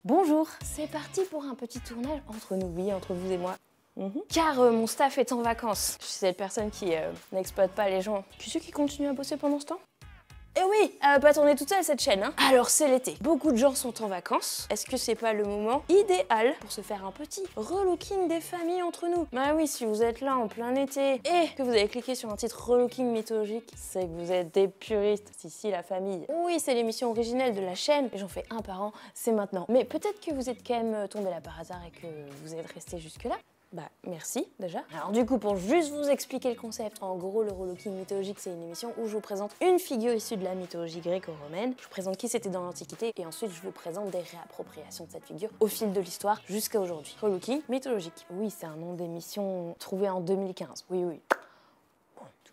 Bonjour, c'est parti pour un petit tournage entre nous, oui, entre vous et moi. Car mon staff est en vacances. Je suis cette personne qui n'exploite pas les gens. Tu sais qui continue à bosser pendant ce temps? Eh oui, elle va pas tourner toute seule cette chaîne, hein. Alors c'est l'été, beaucoup de gens sont en vacances. Est-ce que c'est pas le moment idéal pour se faire un petit relooking des familles entre nous? Bah oui, si vous êtes là en plein été et que vous avez cliqué sur un titre relooking mythologique, c'est que vous êtes des puristes. Si, la famille. Oui, c'est l'émission originelle de la chaîne et j'en fais un par an, c'est maintenant. Mais peut-être que vous êtes quand même tombé là par hasard et que vous êtes resté jusque là. Bah merci déjà. Alors du coup, pour juste vous expliquer le concept, en gros le relooking mythologique c'est une émission où je vous présente une figure issue de la mythologie gréco-romaine, je vous présente qui c'était dans l'Antiquité et ensuite je vous présente des réappropriations de cette figure au fil de l'histoire jusqu'à aujourd'hui. Relooking mythologique. Oui, c'est un nom d'émission trouvé en 2015. Oui.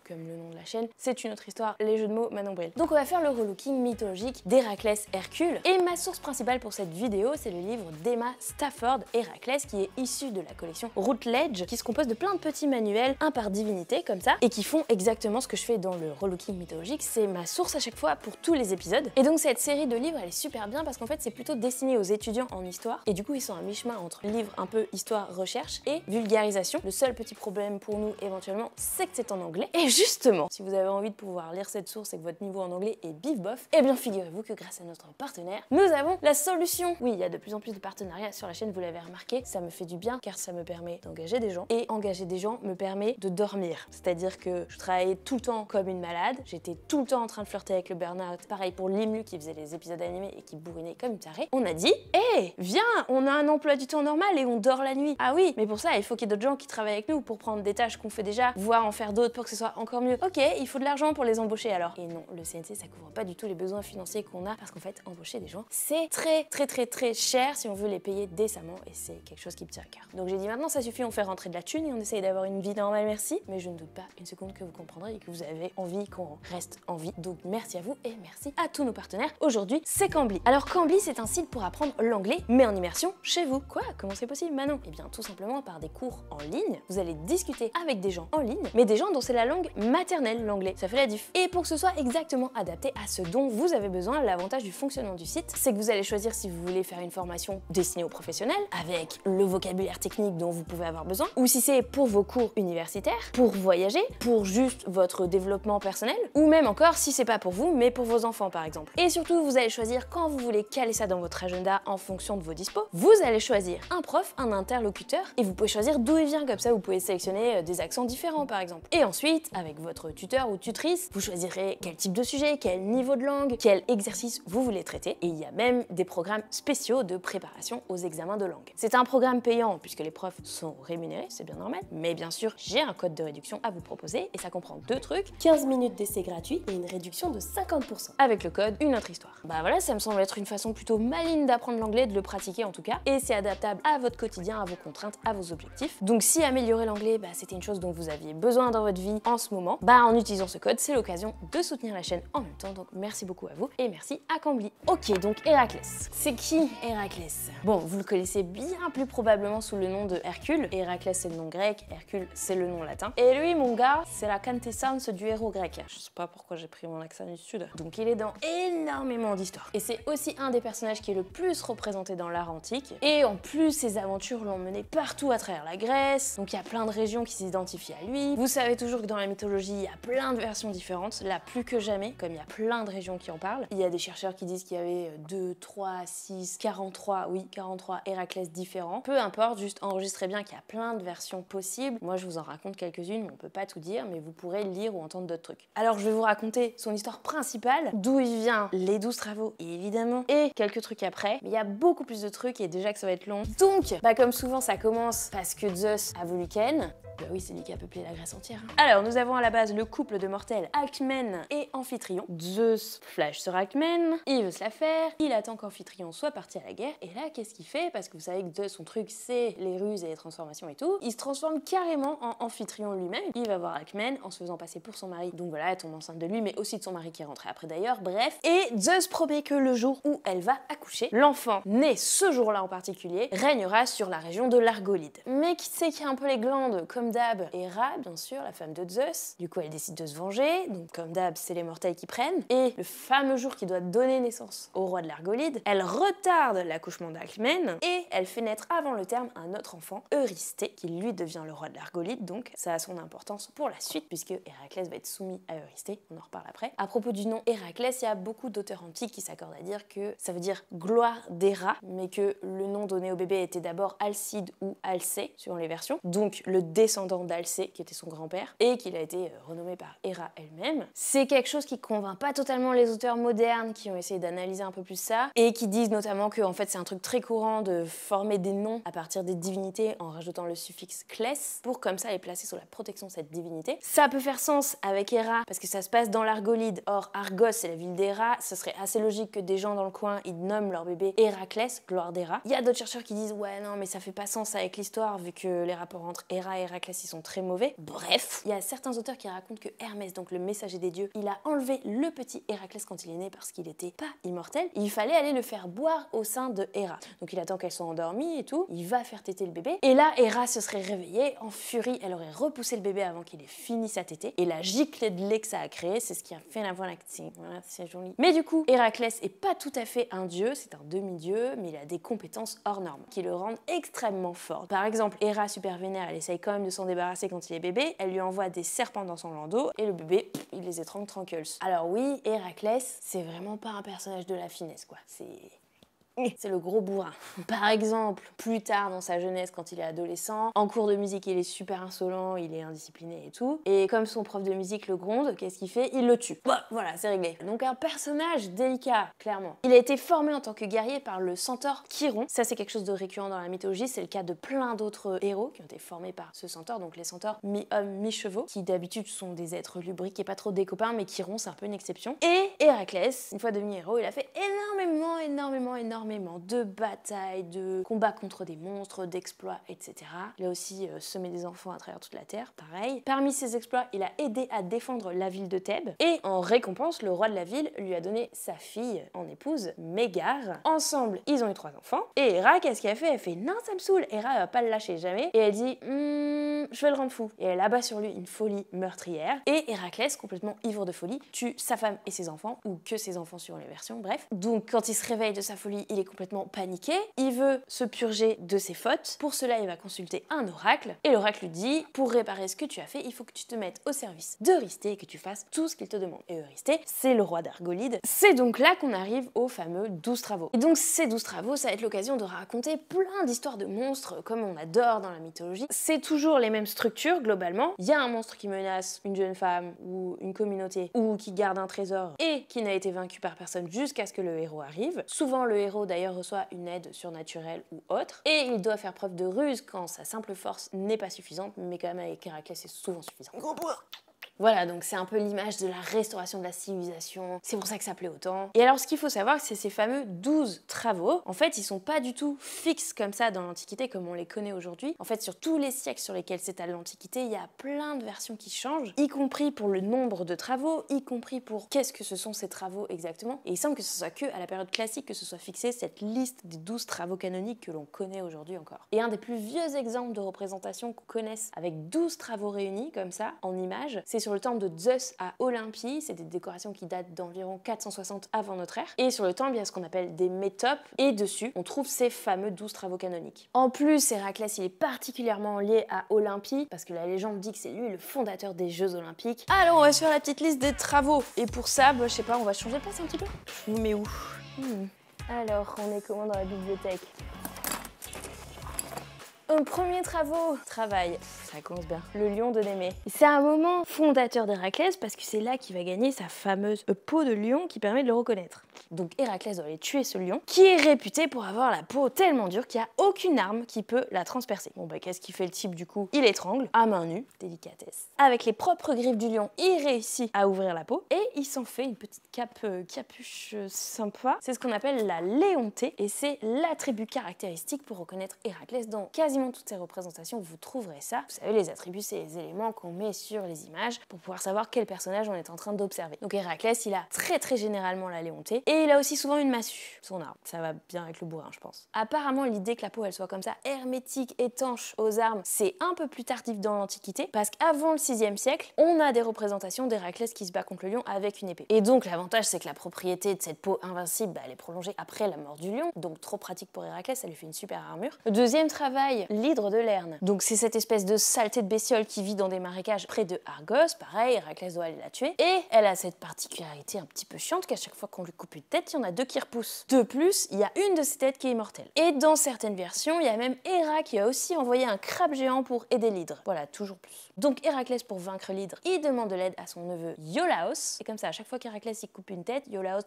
Comme le nom de la chaîne, c'est une autre histoire, les jeux de mots Manon Bril. Donc on va faire le relooking mythologique d'Héraclès Hercule. Et ma source principale pour cette vidéo, c'est le livre d'Emma Stafford, Héraclès, qui est issu de la collection Routledge, qui se compose de plein de petits manuels, un par divinité, comme ça, et qui font exactement ce que je fais dans le relooking mythologique. C'est ma source à chaque fois pour tous les épisodes. Et donc cette série de livres, elle est super bien parce qu'en fait, c'est plutôt destiné aux étudiants en histoire. Et du coup, ils sont à mi-chemin entre livres un peu histoire-recherche et vulgarisation. Le seul petit problème pour nous, éventuellement, c'est que c'est en anglais. Et justement, si vous avez envie de pouvoir lire cette source et que votre niveau en anglais est bif bof, eh bien figurez-vous que grâce à notre partenaire, nous avons la solution. Oui, il y a de plus en plus de partenariats sur la chaîne, vous l'avez remarqué, ça me fait du bien car ça me permet d'engager des gens et engager des gens me permet de dormir. C'est-à-dire que je travaillais tout le temps comme une malade, j'étais tout le temps en train de flirter avec le burn-out. Pareil pour Limu qui faisait les épisodes animés et qui bourrinait comme une tarée. On a dit, hé, viens, on a un emploi du temps normal et on dort la nuit. Ah oui, mais pour ça, il faut qu'il y ait d'autres gens qui travaillent avec nous pour prendre des tâches qu'on fait déjà, voire en faire d'autres pour que ce soit encore mieux. Ok, il faut de l'argent pour les embaucher alors. Et non, le CNC ça couvre pas du tout les besoins financiers qu'on a parce qu'en fait embaucher des gens c'est très cher si on veut les payer décemment et c'est quelque chose qui me tient à cœur. Donc j'ai dit maintenant ça suffit, on fait rentrer de la thune et on essaye d'avoir une vie normale, merci. Mais je ne doute pas une seconde que vous comprendrez et que vous avez envie qu'on reste en vie. Donc merci à vous et merci à tous nos partenaires. Aujourd'hui c'est Cambly. Alors Cambly c'est un site pour apprendre l'anglais mais en immersion chez vous. Quoi? Comment c'est possible? Bah non. Eh bien tout simplement par des cours en ligne. Vous allez discuter avec des gens en ligne, mais des gens dont c'est la langue maternelle, l'anglais. Ça fait la diff. Et pour que ce soit exactement adapté à ce dont vous avez besoin, l'avantage du fonctionnement du site, c'est que vous allez choisir si vous voulez faire une formation destinée aux professionnels, avec le vocabulaire technique dont vous pouvez avoir besoin, ou si c'est pour vos cours universitaires, pour voyager, pour juste votre développement personnel, ou même encore si c'est pas pour vous, mais pour vos enfants par exemple. Et surtout, vous allez choisir quand vous voulez caler ça dans votre agenda en fonction de vos dispos. Vous allez choisir un prof, un interlocuteur, et vous pouvez choisir d'où il vient, comme ça vous pouvez sélectionner des accents différents par exemple. Et ensuite, avec votre tuteur ou tutrice, vous choisirez quel type de sujet, quel niveau de langue, quel exercice vous voulez traiter. Et il y a même des programmes spéciaux de préparation aux examens de langue. C'est un programme payant puisque les profs sont rémunérés, c'est bien normal. Mais bien sûr, j'ai un code de réduction à vous proposer et ça comprend deux trucs, 15 minutes d'essai gratuit et une réduction de 50%. Avec le code Une autre histoire. Bah voilà, ça me semble être une façon plutôt maligne d'apprendre l'anglais, de le pratiquer en tout cas. Et c'est adaptable à votre quotidien, à vos contraintes, à vos objectifs. Donc si améliorer l'anglais, bah, c'était une chose dont vous aviez besoin dans votre vie en ce moment, bah en utilisant ce code, c'est l'occasion de soutenir la chaîne en même temps, donc merci beaucoup à vous et merci à Cambly. Ok, donc Héraclès. C'est qui Héraclès? Bon, vous le connaissez bien plus probablement sous le nom de Hercule. Héraclès c'est le nom grec, Hercule c'est le nom latin. Et lui, mon gars, c'est la quintessence du héros grec. Je sais pas pourquoi j'ai pris mon accent du sud. Donc il est dans énormément d'histoires. Et c'est aussi un des personnages qui est le plus représenté dans l'art antique. Et en plus, ses aventures l'ont mené partout à travers la Grèce. Donc il y a plein de régions qui s'identifient à lui. Vous savez toujours que dans la mythologie, il y a plein de versions différentes. Là, plus que jamais, comme il y a plein de régions qui en parlent. Il y a des chercheurs qui disent qu'il y avait 2, 3, 6, 43, oui, 43 Héraclès différents. Peu importe, juste enregistrez bien qu'il y a plein de versions possibles. Moi, je vous en raconte quelques-unes, on peut pas tout dire, mais vous pourrez lire ou entendre d'autres trucs. Alors, je vais vous raconter son histoire principale, d'où il vient, les 12 travaux, évidemment, et quelques trucs après. Mais il y a beaucoup plus de trucs et déjà que ça va être long. Donc, bah comme souvent, ça commence parce que Zeus a voulu Ken. Bah oui, c'est lui qui a peuplé la Grèce entière. Alors, nous avons à la base le couple de mortels Alcmène et Amphitryon. Zeus flash sur Alcmène, il veut se la faire, il attend qu'Amphitryon soit parti à la guerre, et là, qu'est-ce qu'il fait? Parce que vous savez que Zeus, son truc, c'est les ruses et les transformations et tout. Il se transforme carrément en Amphitryon lui-même. Il va voir Alcmène en se faisant passer pour son mari. Donc voilà, elle tombe enceinte de lui, mais aussi de son mari qui est rentré après d'ailleurs, bref. Et Zeus promet que le jour où elle va accoucher, l'enfant, né ce jour-là en particulier, régnera sur la région de l'Argolide. Mais qui sait qui a un peu les glandes, comme d'hab, Héra, bien sûr, la femme de Zeus, Héraclès. Du coup, elle décide de se venger, donc comme d'hab, c'est les mortels qui prennent. Et le fameux jour qui doit donner naissance au roi de l'Argolide, elle retarde l'accouchement d'Alcmène et elle fait naître avant le terme un autre enfant, Eurysthée, qui lui devient le roi de l'Argolide, donc ça a son importance pour la suite, puisque Héraclès va être soumis à Eurysthée, on en reparle après. À propos du nom Héraclès, il y a beaucoup d'auteurs antiques qui s'accordent à dire que ça veut dire gloire d'Héra, mais que le nom donné au bébé était d'abord Alcide ou Alcée, suivant les versions, donc le descendant d'Alcée, qui était son grand-père, et qu'il a été renommé par Héra elle-même. C'est quelque chose qui convainc pas totalement les auteurs modernes qui ont essayé d'analyser un peu plus ça, et qui disent notamment que en fait, c'est un truc très courant de former des noms à partir des divinités en rajoutant le suffixe klès pour comme ça les placer sous la protection de cette divinité. Ça peut faire sens avec Héra parce que ça se passe dans l'Argolide. Or, Argos, c'est la ville d'Héra. Ce serait assez logique que des gens dans le coin, ils nomment leur bébé Héraclès, gloire d'Héra. Il y a d'autres chercheurs qui disent ouais non mais ça fait pas sens avec l'histoire vu que les rapports entre Héra et Héraclès ils sont très mauvais. Bref, il y a certains auteurs qui racontent que Hermès, donc le messager des dieux, il a enlevé le petit Héraclès quand il est né parce qu'il était pas immortel. Il fallait aller le faire boire au sein de Héra. Donc il attend qu'elle soit endormie et tout, il va faire téter le bébé. Et là, Héra se serait réveillée, en furie, elle aurait repoussé le bébé avant qu'il ait fini sa tétée. Et la giclée de lait que ça a créé, c'est ce qui a fait la voie lactée. Voilà, c'est joli. Mais du coup, Héraclès est pas tout à fait un dieu, c'est un demi-dieu, mais il a des compétences hors normes qui le rendent extrêmement fort. Par exemple, Héra super vénère, elle essaye quand même de s'en débarrasser quand il est bébé, elle lui envoie des serpents dans son landau et le bébé, il les étrangle tranquilles. Alors oui, Héraclès, c'est vraiment pas un personnage de la finesse quoi. C'est le gros bourrin. Par exemple, plus tard dans sa jeunesse, quand il est adolescent, en cours de musique, il est super insolent, il est indiscipliné et tout. Et comme son prof de musique le gronde, qu'est-ce qu'il fait? Il le tue. Bon, voilà, c'est réglé. Donc un personnage délicat, clairement. Il a été formé en tant que guerrier par le centaure Chiron. Ça, c'est quelque chose de récurrent dans la mythologie. C'est le cas de plein d'autres héros qui ont été formés par ce centaure. Donc les centaures mi-hommes, mi-chevaux, qui d'habitude sont des êtres lubriques et pas trop des copains, mais Chiron, c'est un peu une exception. Et Héraclès, une fois devenu héros, il a fait énormément de batailles, de combats contre des monstres, d'exploits, etc. Il a aussi semé des enfants à travers toute la Terre, pareil. Parmi ses exploits, il a aidé à défendre la ville de Thèbes. Et en récompense, le roi de la ville lui a donné sa fille en épouse, Mégare. Ensemble, ils ont eu 3 enfants. Et Héra, qu'est-ce qu'elle fait? Elle fait non, ça me saoule. Héra, elle va pas le lâcher jamais. Et elle dit je vais le rendre fou. Et elle abat sur lui une folie meurtrière. Et Héraclès, complètement ivre de folie, tue sa femme et ses enfants, ou que ses enfants suivant les versions, bref. Donc quand il se réveille de sa folie, il est complètement paniqué, il veut se purger de ses fautes. Pour cela, il va consulter un oracle, et l'oracle lui dit pour réparer ce que tu as fait, il faut que tu te mettes au service d'Eurysthée et que tu fasses tout ce qu'il te demande. Et Eurysthée, c'est le roi d'Argolide. C'est donc là qu'on arrive aux fameux 12 travaux. Et donc ces 12 travaux, ça va être l'occasion de raconter plein d'histoires de monstres comme on adore dans la mythologie. C'est toujours les mêmes structures globalement. Il y a un monstre qui menace une jeune femme ou une communauté ou qui garde un trésor et qui n'a été vaincu par personne jusqu'à ce que le héros arrive. Souvent le héros d'ailleurs reçoit une aide surnaturelle ou autre et il doit faire preuve de ruse quand sa simple force n'est pas suffisante, mais quand même avec Héraclès c'est souvent suffisant. Voilà, donc c'est un peu l'image de la restauration de la civilisation, c'est pour ça que ça plaît autant. Et alors ce qu'il faut savoir, c'est ces fameux 12 travaux, en fait ils sont pas du tout fixes comme ça dans l'Antiquité comme on les connaît aujourd'hui. En fait sur tous les siècles sur lesquels s'étale l'Antiquité, il y a plein de versions qui changent, y compris pour le nombre de travaux, y compris pour qu'est-ce que ce sont ces travaux exactement. Et il semble que ce soit que à la période classique que ce soit fixé cette liste des 12 travaux canoniques que l'on connaît aujourd'hui encore. Et un des plus vieux exemples de représentation qu'on connaisse avec 12 travaux réunis comme ça en images, c'est sur le temple de Zeus à Olympie. C'est des décorations qui datent d'environ 460 avant notre ère. Et sur le temple, il y a ce qu'on appelle des métopes. Et dessus, on trouve ces fameux 12 travaux canoniques. En plus, Héraclès, il est particulièrement lié à Olympie, parce que la légende dit que c'est lui le fondateur des Jeux Olympiques. Alors, on va sur la petite liste des travaux. Et pour ça, je sais pas, on va changer de place un petit peu. Je vous mets où Alors, on est comment dans la bibliothèque? Premier travail, ça commence bien, le lion de Némée. C'est un moment fondateur d'Héraclès parce que c'est là qu'il va gagner sa fameuse peau de lion qui permet de le reconnaître. Donc Héraclès doit aller tuer ce lion qui est réputé pour avoir la peau tellement dure qu'il n'y a aucune arme qui peut la transpercer. Bon qu'est-ce qu'il fait le type du coup? Il étrangle à main nue, délicatesse. Avec les propres griffes du lion, il réussit à ouvrir la peau et il s'en fait une petite capuche sympa. C'est ce qu'on appelle la léontée et c'est l'attribut caractéristique pour reconnaître Héraclès dans quasiment toutes ces représentations, vous trouverez ça. Vous savez, les attributs, c'est les éléments qu'on met sur les images pour pouvoir savoir quel personnage on est en train d'observer. Donc Héraclès, il a très généralement la léontée et Et il a aussi souvent une massue, son arme. Ça va bien avec le bourrin, je pense. Apparemment, l'idée que la peau elle soit comme ça, hermétique, étanche aux armes, c'est un peu plus tardif dans l'Antiquité, parce qu'avant le 6e siècle, on a des représentations d'Héraclès qui se bat contre le lion avec une épée. Et donc l'avantage, c'est que la propriété de cette peau invincible, elle est prolongée après la mort du lion, donc trop pratique pour Héraclès, ça lui fait une super armure. Le deuxième travail, l'hydre de Lerne. Donc c'est cette espèce de saleté de bestiole qui vit dans des marécages près de Argos. Pareil, Héraclès doit aller la tuer. Et elle a cette particularité un petit peu chiante qu'à chaque fois qu'on lui coupe une tête, il y en a 2 qui repoussent. De plus, il y a une de ces têtes qui est immortelle. Et dans certaines versions, il y a même Héra qui a aussi envoyé un crabe géant pour aider l'hydre. Voilà, toujours plus. Donc Héraclès, pour vaincre l'hydre, il demande de l'aide à son neveu Iolaos. Et comme ça, à chaque fois qu'Héraclès il coupe une tête, Iolaos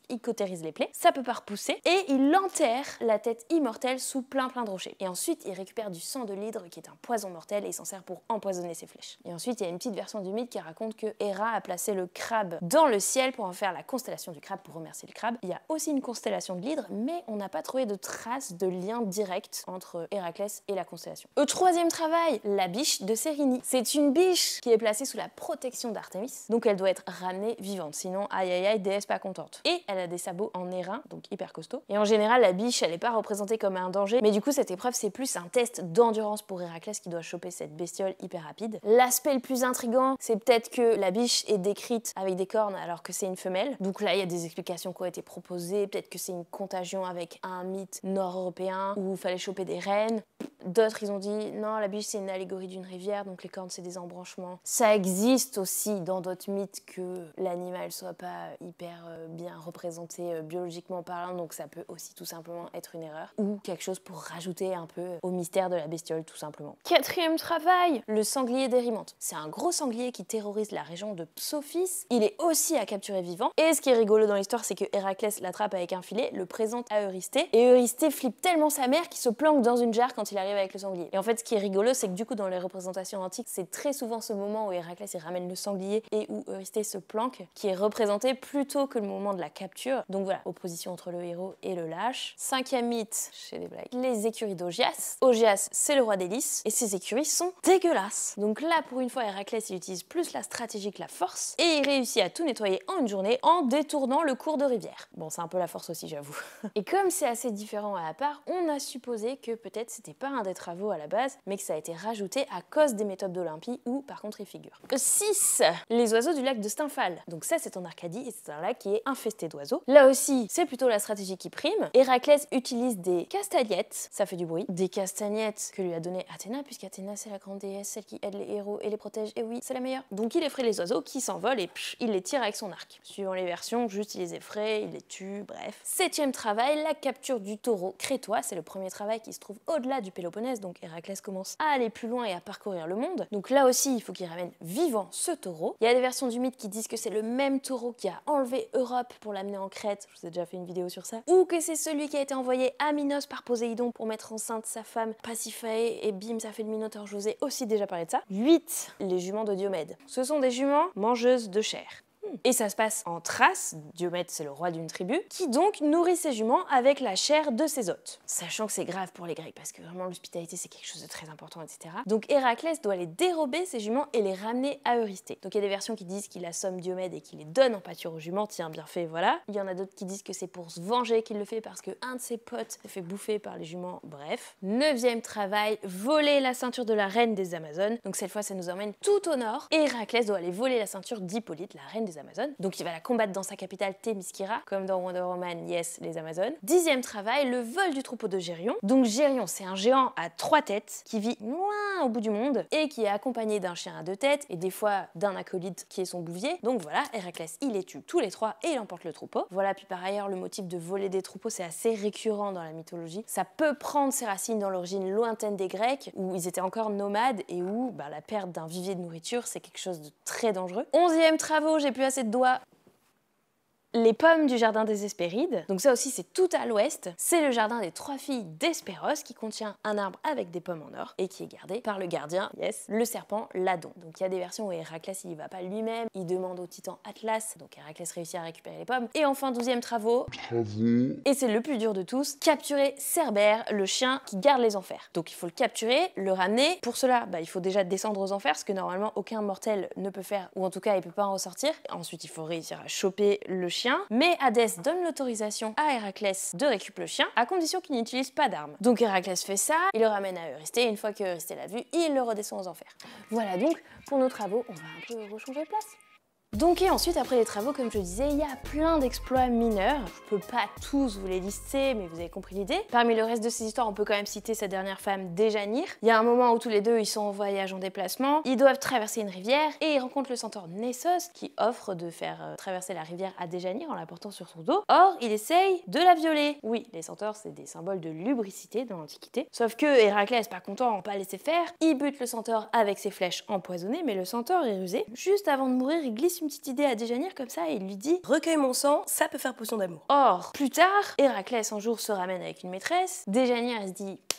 il cautérise les plaies. Ça peut pas repousser. Et il enterre la tête immortelle sous plein de rochers. Et ensuite, il récupère du sang de l'hydre qui est un poison mortel et il s'en sert pour empoisonner ses flèches. Et ensuite, il y a une petite version du mythe qui raconte que Héra a placé le crabe dans le ciel pour en faire la constellation du crabe pour remercier le crabe. Il y a aussi une constellation de l'hydre, mais on n'a pas trouvé de traces de lien direct entre Héraclès et la constellation. Au troisième travail, la biche de Cérynie. C'est une biche qui est placée sous la protection d'Artémis, donc elle doit être ramenée vivante, sinon aïe aïe aïe, déesse pas contente. Et elle a des sabots en airain, donc hyper costaud. Et en général, la biche, elle n'est pas représentée comme un danger, mais du coup, cette épreuve, c'est plus un test d'endurance pour Héraclès qui doit choper cette bestiole hyper rapide. L'aspect le plus intriguant, c'est peut-être que la biche est décrite avec des cornes alors que c'est une femelle. Donc là, il y a des explications qui ont été proposées. Peut-être que c'est une contagion avec un mythe nord-européen où il fallait choper des reines. D'autres, ils ont dit non, la biche, c'est une allégorie d'une rivière, donc les cornes, c'est des embranchements. Ça existe aussi dans d'autres mythes que l'animal soit pas hyper bien représenté biologiquement parlant, donc ça peut aussi tout simplement être une erreur. Ou quelque chose pour rajouter un peu au mystère de la bestiole, tout simplement. Quatrième travail, le sanglier d'Érimante. C'est un gros sanglier qui terrorise la région de Psophis. Il est aussi à capturer vivant. Et ce qui est rigolo dans l'histoire, c'est que Héraclès l'attrape avec un filet, le présente à Eurysthée. Et Eurysthée flippe tellement sa mère qu'il se planque dans une jarre quand il arrive avec le sanglier. Et en fait, ce qui est rigolo, c'est que du coup, dans les représentations antiques, c'est très souvent ce moment où Héraclès il ramène le sanglier et où Eurysthée se planque qui est représenté plutôt que le moment de la capture. Donc voilà, opposition entre le héros et le lâche. Cinquième mythe, chez des blagues, les écuries d'Augias. Augias, c'est le roi des lys et ses écuries sont dégueulasses. Donc là, pour une fois, Héraclès il utilise plus la stratégie que la force et il réussit à tout nettoyer en une journée en détournant le cours de rivière. Bon, c'est un peu la force aussi, j'avoue. Et comme c'est assez différent à la part, on a supposé que peut-être c'était pas un des travaux à la base, mais que ça a été rajouté à cause des méthodes d'Olympie où par contre il figure. 6. Les oiseaux du lac de Stymphale. Donc ça, c'est en Arcadie et c'est un lac qui est infesté d'oiseaux. Là aussi, c'est plutôt la stratégie qui prime. Héraclès utilise des castagnettes, ça fait du bruit, des castagnettes que lui a donné Athéna, puisqu'Athéna c'est la grande déesse, celle qui aide les héros et les protège, et oui, c'est la meilleure. Donc il effraie les oiseaux qui s'envolent et il les tire avec son arc. Suivant les versions, juste il les effraie, il les tue, bref. 7e travail, la capture du taureau crétois. C'est le premier travail qui se trouve au-delà du Péloponnèse, donc Héraclès commence à aller plus loin et à parcourir le monde. Donc là aussi, il faut qu'il ramène vivant ce taureau. Il y a des versions du mythe qui disent que c'est le même taureau qui a enlevé Europe pour l'amener en Crète, je vous ai déjà fait une vidéo sur ça, ou que c'est celui qui a été envoyé à Minos par Poséidon pour mettre enceinte sa femme Pasiphae, et bim, ça fait le Minotaure, je vous ai aussi déjà parlé de ça. 8. Les juments de Diomède. Ce sont des juments mangeuses de chair. Et ça se passe en Thrace, Diomède c'est le roi d'une tribu, qui donc nourrit ses juments avec la chair de ses hôtes. Sachant que c'est grave pour les Grecs, parce que vraiment l'hospitalité c'est quelque chose de très important, etc. Donc Héraclès doit les dérober ses juments et les ramener à Eurysthée. Donc il y a des versions qui disent qu'il assomme Diomède et qu'il les donne en pâture aux juments, tiens bien fait, voilà. Il y en a d'autres qui disent que c'est pour se venger qu'il le fait parce que un de ses potes se fait bouffer par les juments, bref. 9e travail, voler la ceinture de la reine des Amazones. Donc cette fois ça nous emmène tout au nord, et Héraclès doit aller voler la ceinture d'Hippolyte, la reine des Amazones. Donc il va la combattre dans sa capitale Thémiskira, comme dans Wonder Woman, yes, les Amazones. 10e travail, le vol du troupeau de Gérion. Donc Gérion, c'est un géant à 3 têtes qui vit loin au bout du monde et qui est accompagné d'un chien à 2 têtes et des fois d'un acolyte qui est son bouvier. Donc voilà, Héraclès, il les tue tous les 3 et il emporte le troupeau. Voilà, puis par ailleurs, le motif de voler des troupeaux, c'est assez récurrent dans la mythologie. Ça peut prendre ses racines dans l'origine lointaine des Grecs, où ils étaient encore nomades et où la perte d'un vivier de nourriture, c'est quelque chose de très dangereux. 11e travaux, j'ai plus assez de doigts. Les pommes du jardin des Hespérides, donc ça aussi c'est tout à l'ouest, c'est le jardin des 3 filles d'Hespéros qui contient un arbre avec des pommes en or et qui est gardé par le gardien, yes, le serpent Ladon. Donc il y a des versions où Héraclès il y va pas lui-même, il demande au titan Atlas, donc Héraclès réussit à récupérer les pommes. Et enfin 12e travaux, et c'est le plus dur de tous, capturer Cerbère, le chien qui garde les enfers. Donc il faut le capturer, le ramener, pour cela il faut déjà descendre aux enfers, ce que normalement aucun mortel ne peut faire, ou en tout cas il peut pas en ressortir. Ensuite il faut réussir à choper le chien chien, mais Hadès donne l'autorisation à Héraclès de récupérer le chien, à condition qu'il n'utilise pas d'armes. Donc Héraclès fait ça, il le ramène à Eurysthée, et une fois que Eurysthée l'a vu, il le redescend aux enfers. Voilà donc, pour nos travaux, on va un peu rechanger de place. Donc et ensuite, après les travaux, comme je disais, il y a plein d'exploits mineurs. Je peux pas tous vous les lister, mais vous avez compris l'idée. Parmi le reste de ces histoires, on peut quand même citer sa dernière femme, Déjanire. Il y a un moment où tous les deux, ils sont en voyage en déplacement, ils doivent traverser une rivière, et ils rencontrent le centaure Nessos, qui offre de faire traverser la rivière à Déjanire en la portant sur son dos. Or, il essaye de la violer. Oui, les centaures, c'est des symboles de lubricité dans l'Antiquité. Sauf que Héraclès, pas content, on pas laisser faire, il bute le centaure avec ses flèches empoisonnées, mais le centaure est rusé. Juste avant de mourir, il glisse une petite idée à Déjanire comme ça et il lui dit « Recueille mon sang, ça peut faire potion d'amour ». Or, plus tard, Héraclès un jour se ramène avec une maîtresse, Déjanire elle se dit «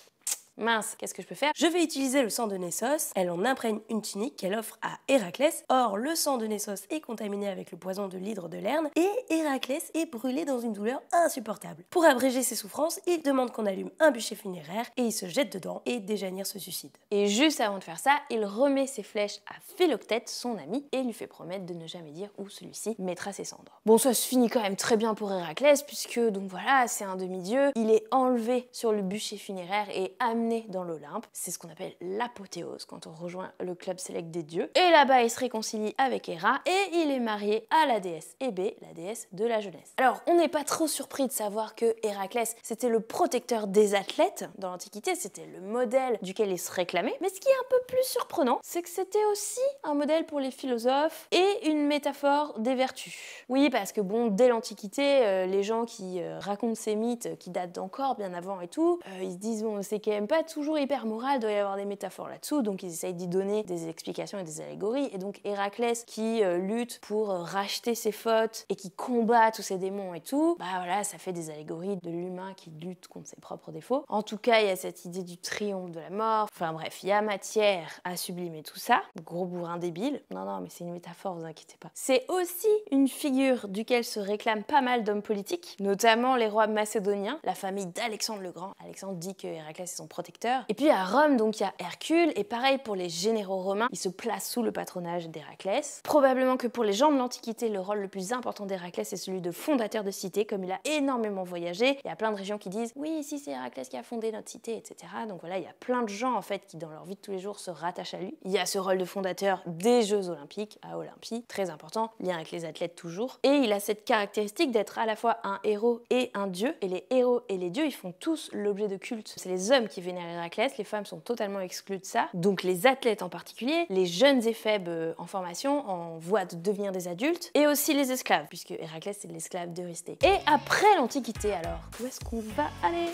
Mince, qu'est-ce que je peux faire? Je vais utiliser le sang de Nessos. » Elle en imprègne une tunique qu'elle offre à Héraclès. Or, le sang de Nessos est contaminé avec le poison de l'hydre de Lerne et Héraclès est brûlé dans une douleur insupportable. Pour abréger ses souffrances, il demande qu'on allume un bûcher funéraire et il se jette dedans et Déjanire se suicide. Et juste avant de faire ça, il remet ses flèches à Philoctète, son ami, et lui fait promettre de ne jamais dire où celui-ci mettra ses cendres. Bon, ça se finit quand même très bien pour Héraclès puisque, donc voilà, c'est un demi-dieu. Il est enlevé sur le bûcher funéraire et amené dans l'Olympe. C'est ce qu'on appelle l'apothéose quand on rejoint le club sélect des dieux. Et là-bas, il se réconcilie avec Héra et il est marié à la déesse Hébé, la déesse de la jeunesse. Alors, on n'est pas trop surpris de savoir que Héraclès, c'était le protecteur des athlètes dans l'Antiquité, c'était le modèle duquel il se réclamait. Mais ce qui est un peu plus surprenant, c'est que c'était aussi un modèle pour les philosophes et une métaphore des vertus. Oui, parce que bon, dès l'Antiquité, les gens qui racontent ces mythes qui datent d'encore bien avant et tout, ils se disent bon, c'est quand même pas toujours hyper moral, il doit y avoir des métaphores là-dessous, donc ils essayent d'y donner des explications et des allégories. Et donc Héraclès qui lutte pour racheter ses fautes et qui combat tous ces démons et tout, bah voilà, ça fait des allégories de l'humain qui lutte contre ses propres défauts. En tout cas, il y a cette idée du triomphe de la mort. Enfin bref, il y a matière à sublimer tout ça. Gros bourrin débile. Non, mais c'est une métaphore, vous inquiétez pas. C'est aussi une figure duquel se réclament pas mal d'hommes politiques, notamment les rois macédoniens, la famille d'Alexandre le Grand. Alexandre dit que Héraclès est son protecteur. Et puis à Rome, donc il y a Hercule, et pareil pour les généraux romains, ils se placent sous le patronage d'Héraclès. Probablement que pour les gens de l'Antiquité, le rôle le plus important d'Héraclès est celui de fondateur de cité, comme il a énormément voyagé. Il y a plein de régions qui disent oui, si c'est Héraclès qui a fondé notre cité, etc. Donc voilà, il y a plein de gens en fait qui dans leur vie de tous les jours se rattachent à lui. Il y a ce rôle de fondateur des Jeux Olympiques à Olympie, très important, lien avec les athlètes toujours. Et il a cette caractéristique d'être à la fois un héros et un dieu. Et les héros et les dieux, ils font tous l'objet de culte. C'est les hommes qui vénèrent Héraclès, les femmes sont totalement exclues de ça. Donc les athlètes en particulier, les jeunes éphèbes en formation, en voie de devenir des adultes, et aussi les esclaves, puisque Héraclès c'est l'esclave d'Eurysthée. Et après l'Antiquité alors, où est-ce qu'on va aller ?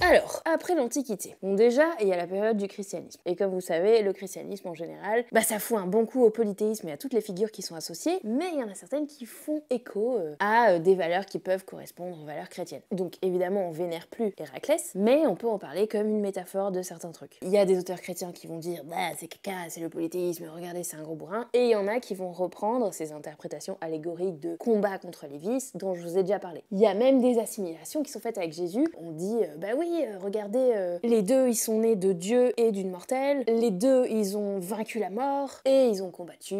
Alors, après l'Antiquité, bon déjà, il y a la période du christianisme. Et comme vous savez, le christianisme en général, bah ça fout un bon coup au polythéisme et à toutes les figures qui sont associées, mais il y en a certaines qui font écho à des valeurs qui peuvent correspondre aux valeurs chrétiennes. Donc évidemment, on vénère plus Héraclès, mais on peut en parler comme une métaphore de certains trucs. Il y a des auteurs chrétiens qui vont dire, bah c'est caca, c'est le polythéisme, regardez, c'est un gros bourrin, et il y en a qui vont reprendre ces interprétations allégoriques de combat contre les vices dont je vous ai déjà parlé. Il y a même des assimilations qui sont faites avec Jésus. On dit, bah oui, regardez, les deux ils sont nés de Dieu et d'une mortelle, les deux ils ont vaincu la mort et ils ont combattu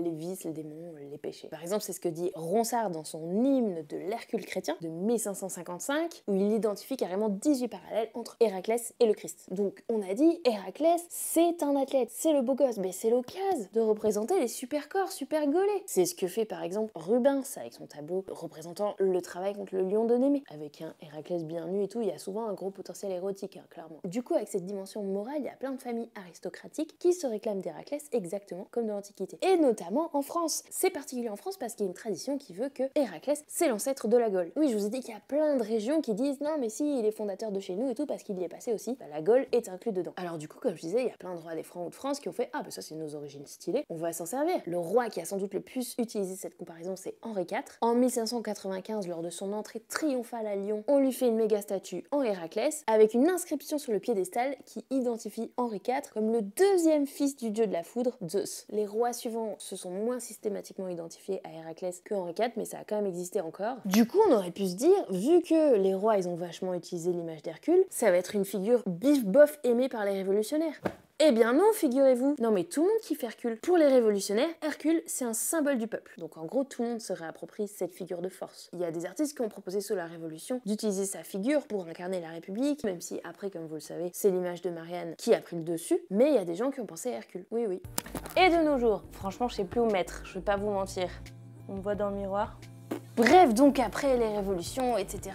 les vices, les démons, les péchés. Par exemple, c'est ce que dit Ronsard dans son hymne de l'Hercule chrétien de 1555 où il identifie carrément 18 parallèles entre Héraclès et le Christ. Donc on a dit Héraclès c'est un athlète, c'est le beau gosse, mais c'est l'occasion de représenter les super corps, super gaulés. C'est ce que fait par exemple Rubens avec son tableau représentant le travail contre le lion de Némée. Avec un Héraclès bien nu et tout, il y a souvent un gros potentiel érotique, hein, clairement. Du coup, avec cette dimension morale, il y a plein de familles aristocratiques qui se réclament d'Héraclès exactement comme dans l'Antiquité. Et notamment en France. C'est particulier en France parce qu'il y a une tradition qui veut que Héraclès, c'est l'ancêtre de la Gaule. Oui, je vous ai dit qu'il y a plein de régions qui disent non mais si, il est fondateur de chez nous et tout parce qu'il y est passé aussi. Bah, la Gaule est inclus dedans. Alors du coup, comme je disais, il y a plein de rois des Francs ou de France qui ont fait ah bah ça c'est nos origines stylées, on va s'en servir. Le roi qui a sans doute le plus utilisé cette comparaison, c'est Henri IV. En 1595, lors de son entrée triomphale à Lyon, on lui fait une méga statue en Héraclès avec une inscription sur le piédestal qui identifie Henri IV comme le deuxième fils du dieu de la foudre, Zeus. Les rois suivants se sont moins systématiquement identifiés à Héraclès que Henri IV, mais ça a quand même existé encore. Du coup, on aurait pu se dire, vu que les rois ils ont vachement utilisé l'image d'Hercule, ça va être une figure bif bof aimée par les révolutionnaires. Eh bien non, figurez-vous. Non mais tout le monde kiffe Hercule. Pour les révolutionnaires, Hercule, c'est un symbole du peuple. Donc en gros, tout le monde se réapproprie cette figure de force. Il y a des artistes qui ont proposé sous la Révolution d'utiliser sa figure pour incarner la République, même si après, comme vous le savez, c'est l'image de Marianne qui a pris le dessus. Mais il y a des gens qui ont pensé à Hercule. Oui, oui. Et de nos jours, franchement, je sais plus où mettre, je vais pas vous mentir. On me voit dans le miroir. Bref, donc après les révolutions, etc.,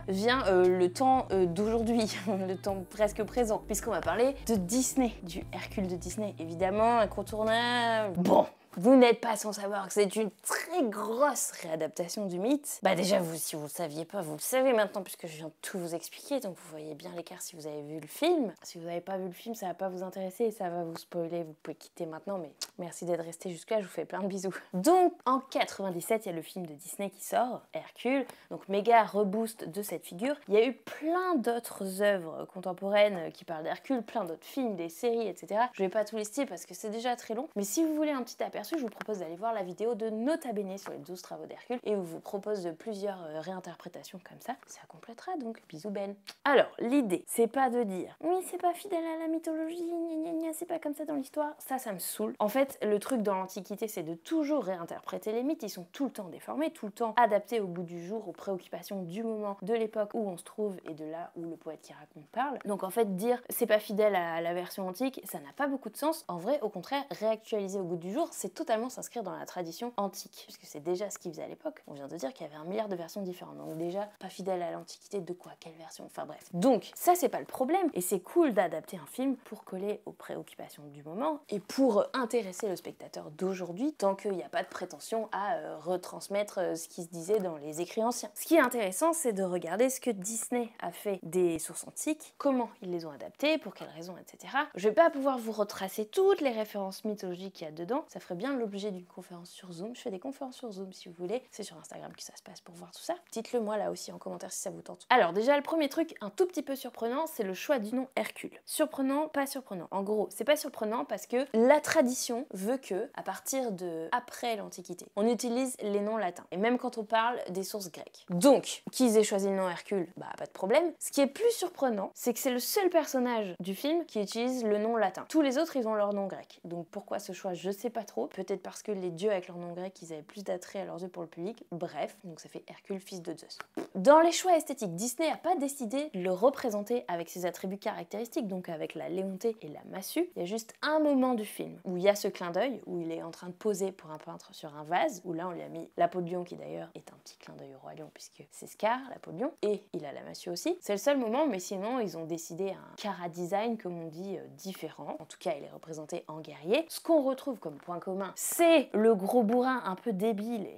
vient le temps d'aujourd'hui, le temps presque présent, puisqu'on va parler de Disney, du Hercule de Disney, évidemment, incontournable. Bon, vous n'êtes pas sans savoir que c'est une très grosse réadaptation du mythe. Bah déjà, si vous le saviez pas, vous le savez maintenant, puisque je viens de tout vous expliquer, donc vous voyez bien l'écart si vous avez vu le film. Si vous n'avez pas vu le film, ça va pas vous intéresser, ça va vous spoiler, vous pouvez quitter maintenant, mais merci d'être resté jusque-là, je vous fais plein de bisous. Donc, en 97, il y a le film de Disney qui sort, Hercule, donc méga reboost de cette figure. Il y a eu plein d'autres œuvres contemporaines qui parlent d'Hercule, plein d'autres films, des séries, etc. Je vais pas tout lister parce que c'est déjà très long, mais si vous voulez un petit aperçu, je vous propose d'aller voir la vidéo de Nota Bene sur les 12 travaux d'Hercule et où je vous propose plusieurs réinterprétations comme ça. Ça complétera donc. Bisous Ben. Alors, l'idée, c'est pas de dire oui, c'est pas fidèle à la mythologie, gna gna gna, c'est pas comme ça dans l'histoire. Ça me saoule. En fait, le truc dans l'Antiquité, c'est de toujours réinterpréter les mythes. Ils sont tout le temps déformés, tout le temps adaptés au bout du jour, aux préoccupations du moment, de l'époque où on se trouve et de là où le poète qui raconte parle. Donc en fait, dire c'est pas fidèle à la version antique, ça n'a pas beaucoup de sens. En vrai, au contraire, réactualiser au goût du jour, c'est totalement s'inscrire dans la tradition antique, puisque c'est déjà ce qu'ils faisaient à l'époque. On vient de dire qu'il y avait 1 milliard de versions différentes, donc déjà, pas fidèle à l'Antiquité, de quoi, quelle version, enfin bref. Donc, ça c'est pas le problème, et c'est cool d'adapter un film pour coller aux préoccupations du moment, et pour intéresser le spectateur d'aujourd'hui, tant qu'il n'y a pas de prétention à retransmettre ce qui se disait dans les écrits anciens. Ce qui est intéressant, c'est de regarder ce que Disney a fait des sources antiques, comment ils les ont adaptées, pour quelles raisons, etc. Je vais pas pouvoir vous retracer toutes les références mythologiques qu'il y a dedans, ça ferait bien l'objet d'une conférence sur Zoom. Je fais des conférences sur Zoom si vous voulez, c'est sur Instagram que ça se passe pour voir tout ça. Dites-le moi là aussi en commentaire si ça vous tente. Alors déjà, le premier truc un tout petit peu surprenant, c'est le choix du nom Hercule. Surprenant, pas surprenant. En gros, c'est pas surprenant parce que la tradition veut que, à partir de après l'Antiquité, on utilise les noms latins, et même quand on parle des sources grecques. Donc, qu'ils aient choisi le nom Hercule, bah pas de problème. Ce qui est plus surprenant, c'est que c'est le seul personnage du film qui utilise le nom latin. Tous les autres, ils ont leur nom grec. Donc pourquoi ce choix, je sais pas trop. Peut-être parce que les dieux avec leur nom grec, ils avaient plus d'attrait à leurs yeux pour le public. Bref, donc ça fait Hercule, fils de Zeus. Dans les choix esthétiques, Disney n'a pas décidé de le représenter avec ses attributs caractéristiques, donc avec la léontée et la massue. Il y a juste un moment du film où il y a ce clin d'œil, où il est en train de poser pour un peintre sur un vase, où là on lui a mis la peau de lion, qui d'ailleurs est un petit clin d'œil au roi lion, puisque c'est Scar, la peau de lion, et il a la massue aussi. C'est le seul moment, mais sinon ils ont décidé un chara design, comme on dit, différent. En tout cas, il est représenté en guerrier. Ce qu'on retrouve comme point commun, c'est le gros bourrin un peu débile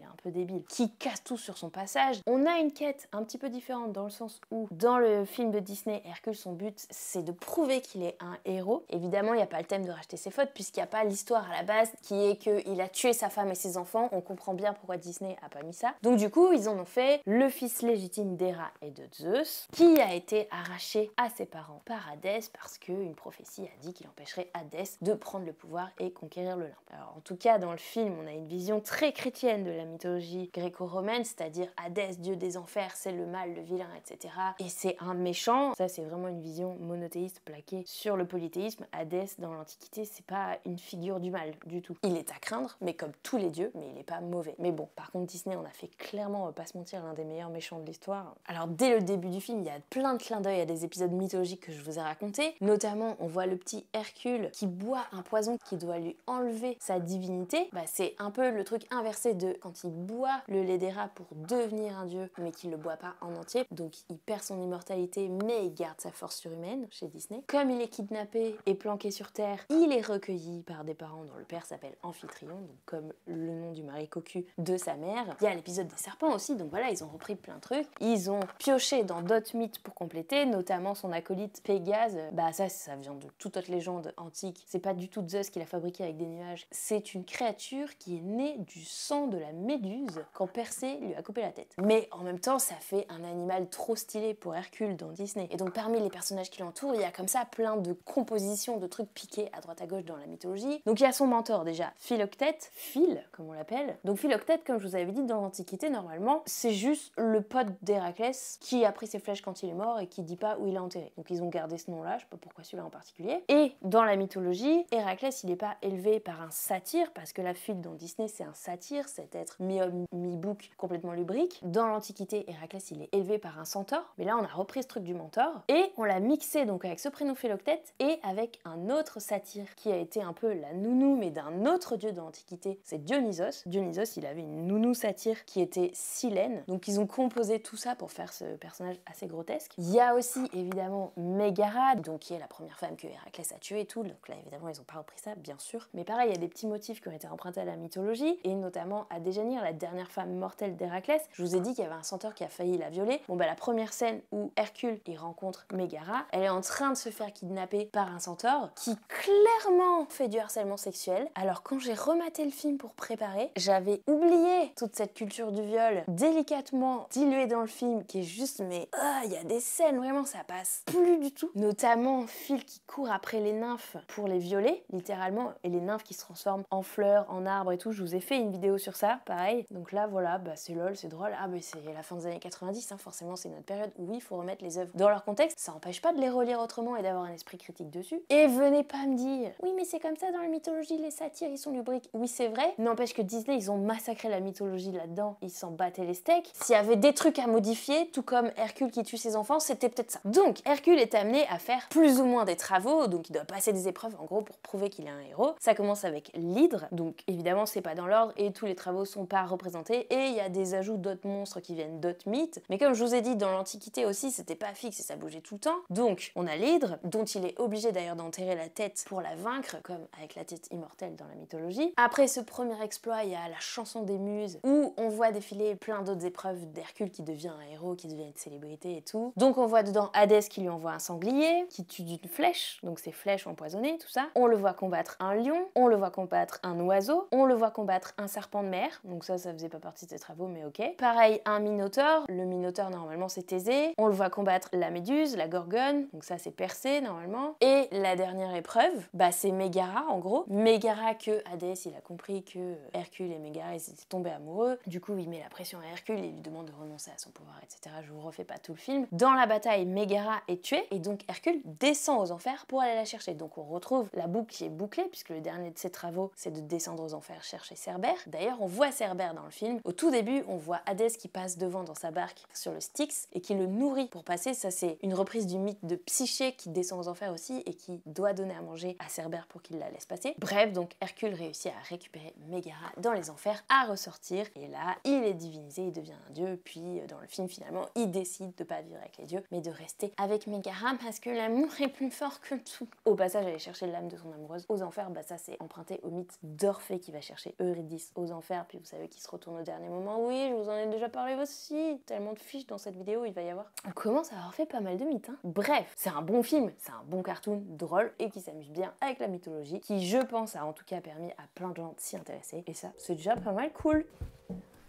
qui casse tout sur son passage. On a une quête un petit peu différente dans le sens où dans le film de Disney, Hercule, son but c'est de prouver qu'il est un héros. Évidemment, il n'y a pas le thème de racheter ses fautes puisqu'il n'y a pas l'histoire à la base qui est qu'il a tué sa femme et ses enfants. On comprend bien pourquoi Disney a pas mis ça. Donc du coup, ils en ont fait le fils légitime d'Héra et de Zeus qui a été arraché à ses parents par Hadès parce qu'une prophétie a dit qu'il empêcherait Hadès de prendre le pouvoir et conquérir l'Olympe. Alors en tout cas, dans le film, on a une vision très chrétienne de la mythologie gréco-romaine, c'est-à-dire Hadès, dieu des enfers, c'est le mal, le vilain, etc. Et c'est un méchant. Ça, c'est vraiment une vision monothéiste plaquée sur le polythéisme. Hadès, dans l'Antiquité, c'est pas une figure du mal du tout. Il est à craindre, mais comme tous les dieux, mais il est pas mauvais. Mais bon, par contre, Disney en a fait clairement, on va pas se mentir, l'un des meilleurs méchants de l'histoire. Alors dès le début du film, il y a plein de clins d'œil à des épisodes mythologiques que je vous ai racontés. Notamment, on voit le petit Hercule qui boit un poison qui doit lui enlever sa divinité. Bah, c'est un peu le truc inversé de quand il boit le lait d'Héra pour devenir un dieu, mais qu'il le boit pas en entier. Donc il perd son immortalité, mais il garde sa force surhumaine chez Disney. Comme il est kidnappé et planqué sur Terre, il est recueilli par des parents dont le père s'appelle Amphitryon, donc comme le nom du mari cocu de sa mère. Il y a l'épisode des serpents aussi, donc voilà, ils ont repris plein de trucs. Ils ont pioché dans d'autres mythes pour compléter, notamment son acolyte Pégase. Bah ça vient de toute autre légende antique. C'est pas du tout Zeus qui l'a fabriqué avec des nuages, c'est est une créature qui est née du sang de la Méduse quand Persée lui a coupé la tête. Mais en même temps, ça fait un animal trop stylé pour Hercule dans Disney. Et donc parmi les personnages qui l'entourent, il y a comme ça plein de compositions, de trucs piqués à droite à gauche dans la mythologie. Donc il y a son mentor déjà, Philoctète, Phil comme on l'appelle. Donc Philoctète, comme je vous avais dit dans l'Antiquité, normalement, c'est juste le pote d'Héraclès qui a pris ses flèches quand il est mort et qui dit pas où il est enterré. Donc ils ont gardé ce nom-là, je sais pas pourquoi celui-là en particulier. Et dans la mythologie, Héraclès, il n'est pas élevé par un satyre, parce que la fuite dans Disney, c'est un satyre, cet être mi-homme, mi-bouc, complètement lubrique. Dans l'Antiquité, Héraclès, il est élevé par un centaure. Mais là, on a repris ce truc du mentor et on l'a mixé donc avec ce prénom Philoctète et avec un autre satyre qui a été un peu la nounou, mais d'un autre dieu de l'Antiquité, c'est Dionysos. Dionysos, il avait une nounou satyre qui était Silène. Donc ils ont composé tout ça pour faire ce personnage assez grotesque. Il y a aussi évidemment Mégara, donc qui est la première femme que Héraclès a tuée et tout. Donc là évidemment ils ont pas repris ça, bien sûr. Mais pareil, il y a des petits motifs qui ont été empruntés à la mythologie et notamment à Déjanire, la dernière femme mortelle d'Héraclès. Je vous ai dit qu'il y avait un centaure qui a failli la violer. Bon bah la première scène où Hercule y rencontre Mégara, elle est en train de se faire kidnapper par un centaure qui clairement fait du harcèlement sexuel. Alors quand j'ai rematé le film pour préparer, j'avais oublié toute cette culture du viol délicatement diluée dans le film qui est juste mais il y a des scènes vraiment ça passe plus du tout. Notamment Phil qui court après les nymphes pour les violer littéralement et les nymphes qui se transforment en fleurs, en arbres et tout. Je vous ai fait une vidéo sur ça, pareil. Donc là voilà, bah c'est lol, c'est drôle. Ah bah c'est la fin des années 90, hein, forcément c'est notre période où oui, il faut remettre les œuvres dans leur contexte. Ça n'empêche pas de les relire autrement et d'avoir un esprit critique dessus. Et venez pas me dire oui mais c'est comme ça dans la mythologie, les satyres ils sont lubriques. Oui c'est vrai, n'empêche que Disney ils ont massacré la mythologie là-dedans, ils s'en battaient les steaks. S'il y avait des trucs à modifier, tout comme Hercule qui tue ses enfants, c'était peut-être ça. Donc Hercule est amené à faire plus ou moins des travaux, donc il doit passer des épreuves en gros pour prouver qu'il est un héros. Ça commence avec l'hydre, donc évidemment c'est pas dans l'ordre et tous les travaux sont pas représentés et il y a des ajouts d'autres monstres qui viennent d'autres mythes. Mais comme je vous ai dit, dans l'Antiquité aussi c'était pas fixe et ça bougeait tout le temps. Donc on a l'hydre, dont il est obligé d'ailleurs d'enterrer la tête pour la vaincre, comme avec la tête immortelle dans la mythologie. Après ce premier exploit, il y a la chanson des muses où on voit défiler plein d'autres épreuves d'Hercule qui devient un héros, qui devient une célébrité et tout. Donc on voit dedans Hadès qui lui envoie un sanglier, qui tue d'une flèche, donc ses flèches empoisonnées, tout ça. On le voit combattre un lion, on le voit combattre un oiseau, on le voit combattre un serpent de mer, donc ça faisait pas partie de ses travaux mais ok. Pareil, un minotaure, le minotaure normalement c'est Thésée, on le voit combattre la méduse, la gorgone, donc ça c'est Persée normalement. Et la dernière épreuve, bah c'est Mégara en gros. Mégara que Hadès il a compris que Hercule et Mégara ils étaient tombés amoureux, du coup il met la pression à Hercule et lui demande de renoncer à son pouvoir, etc. Je vous refais pas tout le film. Dans la bataille, Mégara est tuée et donc Hercule descend aux enfers pour aller la chercher. Donc on retrouve la boucle qui est bouclée puisque le dernier de ses travaux c'est de descendre aux enfers chercher Cerbère. D'ailleurs on voit Cerbère dans le film. Au tout début on voit Hadès qui passe devant dans sa barque sur le Styx et qui le nourrit pour passer. Ça c'est une reprise du mythe de Psyché qui descend aux enfers aussi et qui doit donner à manger à Cerbère pour qu'il la laisse passer. Bref, donc Hercule réussit à récupérer Mégara dans les enfers, à ressortir et là il est divinisé, il devient un dieu. Puis dans le film finalement il décide de pas vivre avec les dieux mais de rester avec Mégara parce que l'amour est plus fort que tout. Au passage aller chercher l'âme de son amoureuse aux enfers, bah ça c'est emprunté au mythe d'Orphée qui va chercher Eurydice aux enfers, puis vous savez qu'il se retourne au dernier moment. Oui, je vous en ai déjà parlé aussi, tellement de fiches dans cette vidéo il va y avoir. On commence à avoir fait pas mal de mythes hein. Bref, c'est un bon film, c'est un bon cartoon drôle et qui s'amuse bien avec la mythologie, qui je pense a en tout cas permis à plein de gens de s'y intéresser et ça c'est déjà pas mal cool.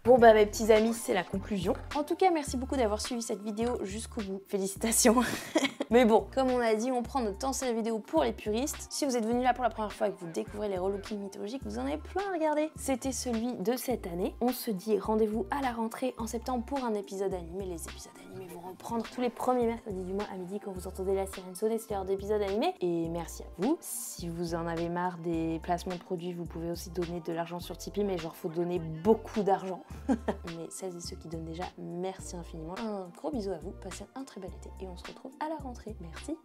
Bon bah mes petits amis, c'est la conclusion. En tout cas, merci beaucoup d'avoir suivi cette vidéo jusqu'au bout. Félicitations. Mais bon, comme on a dit, on prend notre temps sur la vidéo pour les puristes. Si vous êtes venu là pour la première fois et que vous découvrez les relookings mythologiques, vous en avez plein à regarder. C'était celui de cette année. On se dit rendez-vous à la rentrée en septembre pour un épisode animé. Les épisodes animés vont reprendre tous les premiers mercredis du mois à midi quand vous entendez la sirène sonner, c'est l'heure d'épisodes animés. Et merci à vous. Si vous en avez marre des placements de produits, vous pouvez aussi donner de l'argent sur Tipeee, mais genre faut donner beaucoup d'argent. Mais celles et ceux qui donnent déjà, merci infiniment. Un gros bisou à vous, passez un très bel été et on se retrouve à la rentrée. Merci.